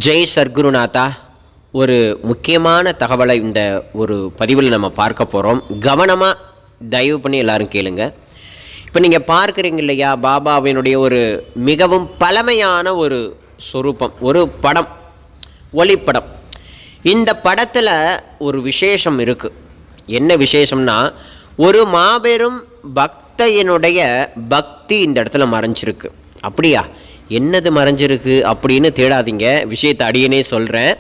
ஜெய் சர்க்குருநாதா. ஒரு முக்கியமான தகவலை இந்த ஒரு பதிவில் நம்ம பார்க்க போகிறோம். கவனமாக தயவு பண்ணி எல்லோரும் கேளுங்க. இப்போ நீங்கள் பார்க்குறீங்க இல்லையா, பாபாவினுடைய ஒரு மிகவும் பழமையான ஒரு சொரூபம், ஒரு படம், ஒளிப்படம். இந்த படத்தில் ஒரு விசேஷம் இருக்குது. என்ன விசேஷம்னா, ஒரு மாபெரும் பக்தையினுடைய பக்தி இந்த இடத்துல மறைஞ்சிருக்கு. அப்படியா, என்னது மறைஞ்சிருக்கு அப்படின்னு தேடாதீங்க, விஷயத்தை அடியனே சொல்கிறேன்.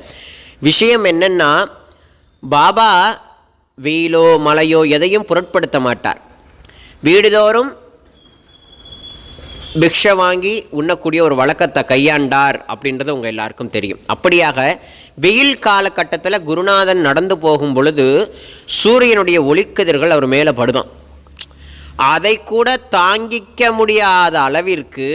விஷயம் என்னென்னா, பாபா வெயிலோ மழையோ எதையும் பொருட்படுத்த மாட்டார். வீடுதோறும் பிக்ஷை வாங்கி உண்ணக்கூடிய ஒரு வழக்கத்தை கையாண்டார் அப்படின்றது உங்கள் எல்லாருக்கும் தெரியும். அப்படியாக வெயில் காலகட்டத்தில் குருநாதன் நடந்து போகும் பொழுது சூரியனுடைய ஒளிக்கதிர்கள் அவர் மேலே படுதான். அதை கூட தாங்கிக்க முடியாத அளவிற்கு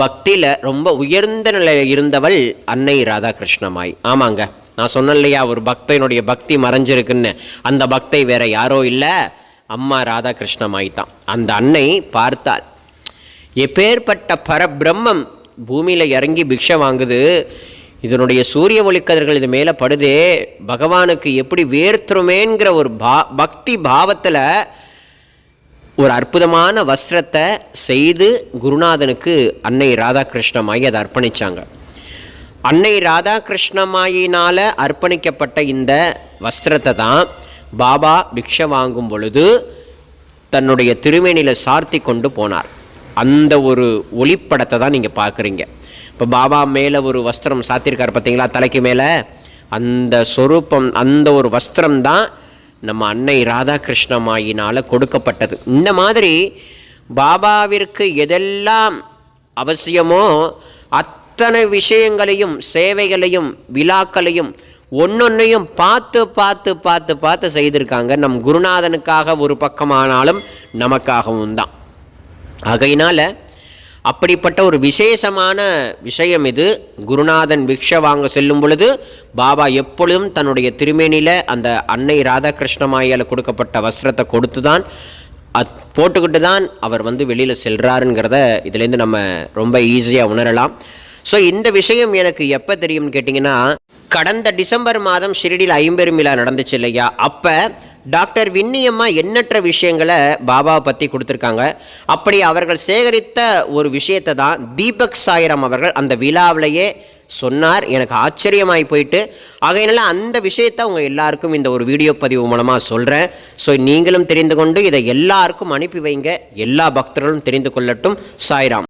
பக்தியில் ரொம்ப உயர்ந்த நிலையில் இருந்தவள் அன்னை ராதாகிருஷ்ணமாய். ஆமாங்க, நான் சொன்னேன் இல்லையா, ஒரு பக்தனுடைய பக்தி மறைஞ்சிருக்குன்னு. அந்த பக்தை வேற யாரோ இல்லை, அம்மா ராதாகிருஷ்ணமாய் தான். அந்த அன்னை பார்த்தாள், எப்பேற்பட்ட பரபிரம்மம் பூமியில் இறங்கி பிக்ஷை வாங்குது, இதனுடைய சூரிய ஒளிக்கதிர்கள் இது மேலே படுதே, பகவானுக்கு எப்படி வேர்த்துருமேங்கிற ஒரு பக்தி பாவத்தில் ஒரு அற்புதமான வஸ்திரத்தை செய்து குருநாதனுக்கு அன்னை ராதாகிருஷ்ணமாயி அதை அர்ப்பணித்தாங்க. அன்னை ராதாகிருஷ்ணமாயினால் அர்ப்பணிக்கப்பட்ட இந்த வஸ்திரத்தை தான் பாபா பிக்ஷை வாங்கும் பொழுது தன்னுடைய திருமேனியில் சார்த்தி கொண்டு போனார். அந்த ஒரு ஒளிப்படத்தை தான் நீங்கள் பார்க்குறீங்க. இப்போ பாபா மேலே ஒரு வஸ்திரம் சாத்திருக்கார் பார்த்தீங்களா, தலைக்கு மேலே, அந்த சொரூபம், அந்த ஒரு வஸ்திரம் தான் நம்ம அன்னை ராதாகிருஷ்ணமாயினால் கொடுக்கப்பட்டது. இந்த மாதிரி பாபாவிற்கு எதெல்லாம் அவசியமோ அத்தனை விஷயங்களையும், சேவைகளையும், விழாக்களையும் ஒன்னொன்னையும் பார்த்து பார்த்து பார்த்து பார்த்து செய்திருக்காங்க. நம் குருநாதனுக்காக ஒரு பக்கமானாலும் நமக்காகவும் தான். ஆகையினால் அப்படிப்பட்ட ஒரு விசேஷமான விஷயம் இது. குருநாதன் பிக்ஷை வாங்க செல்லும் பொழுது பாபா எப்பொழுதும் தன்னுடைய திருமேனியில் அந்த அன்னை ராதாகிருஷ்ணமாயால் கொடுக்கப்பட்ட வஸ்திரத்தை கொடுத்து தான் போட்டுக்கிட்டு தான் அவர் வெளியில் செல்கிறாருங்கிறத இதிலேருந்து நம்ம ரொம்ப ஈஸியாக உணரலாம். ஸோ இந்த விஷயம் எனக்கு எப்போ தெரியும்னு கேட்டிங்கன்னா, கடந்த டிசம்பர் மாதம் ஷிரடியில் ஐம்பெரும் விழா நடந்துச்சு இல்லையா, அப்போ டாக்டர் வின்னியம்மா எண்ணற்ற விஷயங்களை பாபாவை பற்றி கொடுத்துருக்காங்க. அப்படி அவர்கள் சேகரித்த ஒரு விஷயத்தை தான் தீபக் சாய்ராம் அவர்கள் அந்த விழாவிலேயே சொன்னார். எனக்கு ஆச்சரியமாகி போயிட்டு, ஆகையினால அந்த விஷயத்தை அவங்க எல்லாருக்கும் இந்த ஒரு வீடியோ பதிவு மூலமாக சொல்கிறேன். ஸோ நீங்களும் தெரிந்து கொண்டு இதை எல்லாருக்கும் அனுப்பி வைங்க, எல்லா பக்தர்களும் தெரிந்து கொள்ளட்டும். சாய்ராம்.